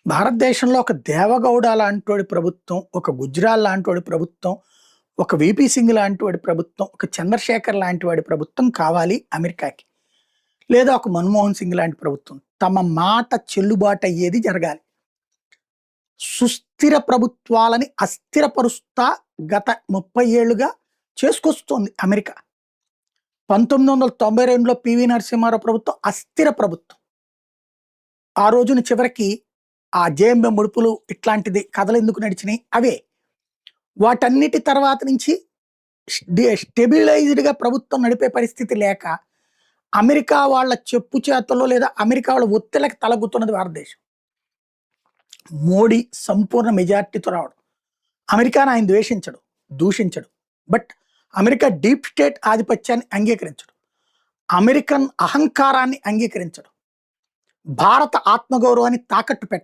భారతదేశంలో ఒక దేవగౌడ లాంటోడి ప్రభుత్వం, ఒక గుజ్రాల్ లాంటోడి ప్రభుత్వం, ఒక వీపీ సింగ్ లాంటి వాడి ప్రభుత్వం, ఒక చంద్రశేఖర్ లాంటి వాడి ప్రభుత్వం కావాలి అమెరికాకి. లేదా ఒక మన్మోహన్ సింగ్ లాంటి ప్రభుత్వం. తమ మాట చెల్లుబాటు అయ్యేది జరగాలి. సుస్థిర ప్రభుత్వాలని అస్థిరపరుస్తా గత 30 ఏళ్లుగా చేసుకొస్తోంది అమెరికా. 1992లో పివి నరసింహారావు ప్రభుత్వం అస్థిర ప్రభుత్వం. ఆ రోజున చివరికి ఆ జేఎంబీ ముడుపులు ఇట్లాంటిది కథలు ఎందుకు నడిచినాయి అవే. వాటన్నిటి తర్వాత నుంచి స్టెబిలైజ్డ్గా ప్రభుత్వం నడిపే పరిస్థితి లేక అమెరికా వాళ్ళ చెప్పు చేతల్లో లేదా అమెరికా వాళ్ళ ఒత్తిళ్ళకి తలగుతున్నది భారతదేశం. మోడీ సంపూర్ణ మెజార్టీతో రావడం, అమెరికాను ఆయన ద్వేషించడు, దూషించడు. బట్ అమెరికా డీప్ స్టేట్ ఆధిపత్యాన్ని అంగీకరించడు, అమెరికన్ అహంకారాన్ని అంగీకరించడు, భారత ఆత్మగౌరవాన్ని తాకట్టు పెట్టడు.